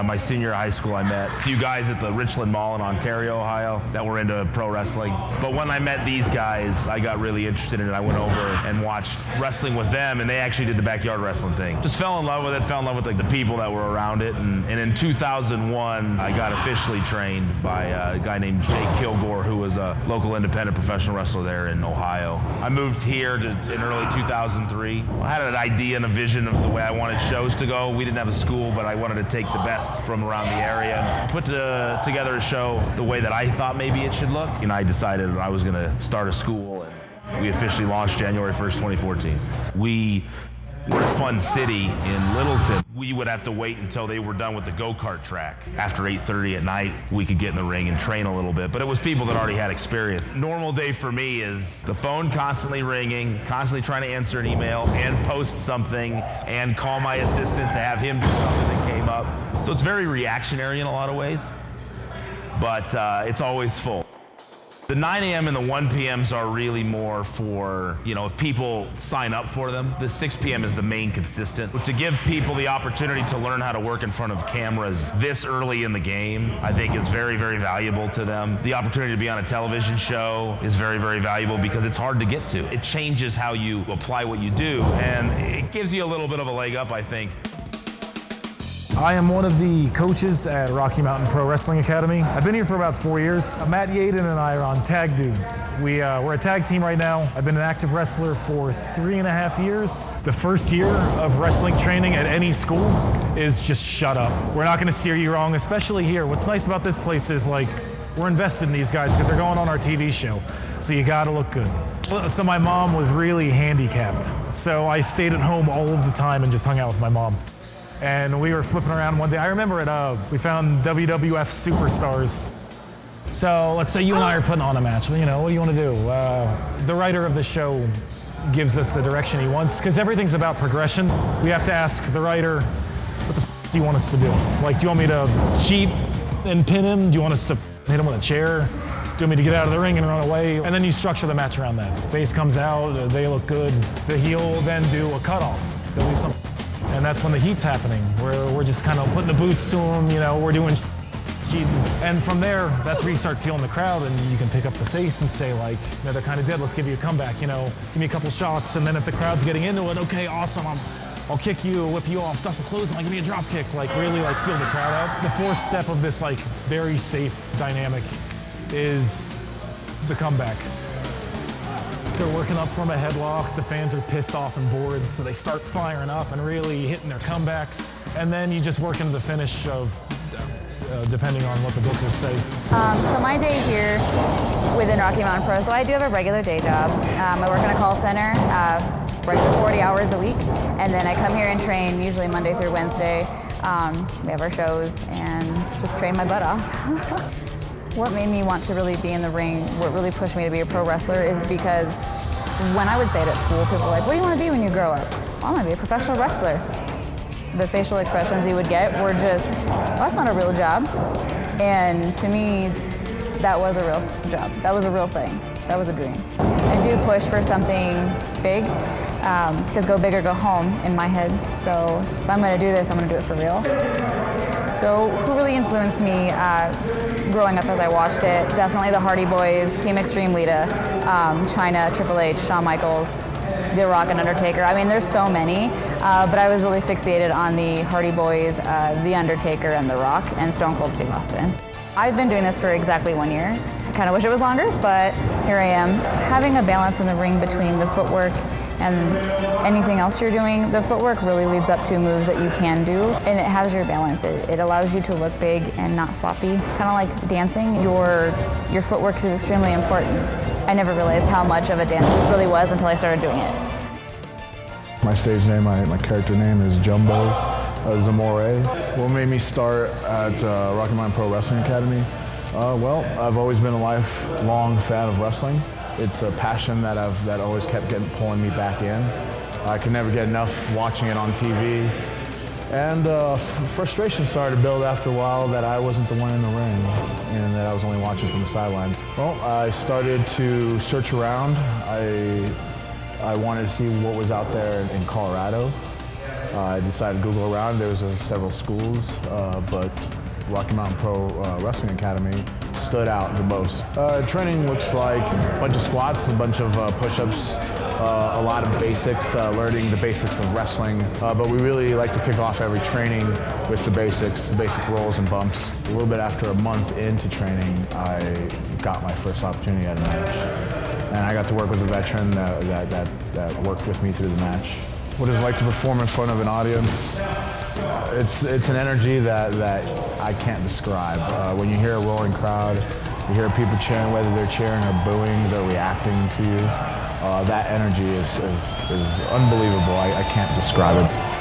My senior year of high school, I met a few guys at the Richland Mall in Ontario, Ohio, that were into pro wrestling. But when I met these guys, I got really interested in it. I went over and watched wrestling with them, and they actually did the backyard wrestling thing. Just fell in love with it, fell in love with like the people that were around it. And in 2001, I got officially trained by a guy named Jake Kilgore, who was a local independent professional wrestler there in Ohio. I moved here in early 2003. I had an idea and a vision of the way I wanted shows to go. We didn't have a school, but I wanted to take the best from around the area and put together a show the way that I thought maybe it should look. And I decided I was going to start a school, and we officially launched January 1st, 2014. We were at Fun City in Littleton. We would have to wait until they were done with the go-kart track. After 8:30 at night, we could get in the ring and train a little bit, but it was people that already had experience. Normal day for me is the phone constantly ringing, constantly trying to answer an email and post something and call my assistant to have him do something that came up. So it's very reactionary in a lot of ways, but it's always full. The 9 a.m. and the 1 p.m.s are really more for, if people sign up for them. The 6 p.m. is the main consistent. To give people the opportunity to learn how to work in front of cameras this early in the game, I think is very, very valuable to them. The opportunity to be on a television show is very, very valuable because it's hard to get to. It changes how you apply what you do, and it gives you a little bit of a leg up, I think. I am one of the coaches at Rocky Mountain Pro Wrestling Academy. I've been here for about 4 years. Matt Yaden and I are on Tag Dudes. We're a tag team right now. I've been an active wrestler for 3.5 years. The first year of wrestling training at any school is just shut up. We're not gonna steer you wrong, especially here. What's nice about this place is we're invested in these guys because they're going on our TV show. So you gotta look good. So my mom was really handicapped. So I stayed at home all of the time and just hung out with my mom. And we were flipping around one day. I remember we found WWF Superstars. So let's say you and I are putting on a match. What do you want to do? The writer of the show gives us the direction he wants, because everything's about progression. We have to ask the writer, what the do you want us to do? Do you want me to cheat and pin him? Do you want us to hit him with a chair? Do you want me to get out of the ring and run away? And then you structure the match around that. Face comes out, they look good. The heel will then do a cutoff. They'll do something. And that's when the heat's happening, where we're just kind of putting the boots to them, we're doing cheating. And from there, that's where you start feeling the crowd, and you can pick up the face and say they're kind of dead, let's give you a comeback, give me a couple shots. And then if the crowd's getting into it, okay, awesome, I'll kick you, whip you off, duck the clothes, and give me a drop kick, really feel the crowd out. The fourth step of this very safe dynamic is the comeback. They're working up from a headlock, the fans are pissed off and bored, so they start firing up and really hitting their comebacks. And then you just work into the finish of, depending on what the booker says. So my day here within Rocky Mountain Pro, so I do have a regular day job. I work in a call center, regular 40 hours a week, and then I come here and train, usually Monday through Wednesday. We have our shows and just train my butt off. What made me want to really be in the ring, what really pushed me to be a pro wrestler is because when I would say it at school, people were like, what do you want to be when you grow up? Well, I'm going to be a professional wrestler. The facial expressions you would get were just, well, that's not a real job. And to me, that was a real job. That was a real thing. That was a dream. I do push for something big, because go big or go home in my head. So if I'm going to do this, I'm going to do it for real. So who really influenced me growing up as I watched it? Definitely the Hardy Boys, Team Extreme Lita, Chyna, Triple H, Shawn Michaels, The Rock and Undertaker. I mean, there's so many, but I was really fixated on the Hardy Boys, The Undertaker and The Rock, and Stone Cold Steve Austin. I've been doing this for exactly 1 year. I kind of wish it was longer, but here I am. Having a balance in the ring between the footwork and anything else you're doing, the footwork really leads up to moves that you can do, and it has your balance. It allows you to look big and not sloppy. Kind of like dancing, your footwork is extremely important. I never realized how much of a dance this really was until I started doing it. My stage name, my character name is Jumbo Zamore. What made me start at Rocky Mountain Pro Wrestling Academy? Well, I've always been a lifelong fan of wrestling. It's a passion that always kept pulling me back in. I could never get enough watching it on TV. And frustration started to build after a while that I wasn't the one in the ring and that I was only watching from the sidelines. Well, I started to search around. I wanted to see what was out there in Colorado. I decided to Google around. There was several schools, but Rocky Mountain Pro Wrestling Academy stood out the most. Training looks like a bunch of squats, a bunch of push-ups, a lot of basics, learning the basics of wrestling. But we really like to kick off every training with the basic rolls and bumps. A little bit after a month into training, I got my first opportunity at a match. And I got to work with a veteran that worked with me through the match. What is it like to perform in front of an audience? It's an energy that I can't describe. When you hear a roaring crowd, you hear people cheering, whether they're cheering or booing, they're reacting to you. That energy is unbelievable. I can't describe it.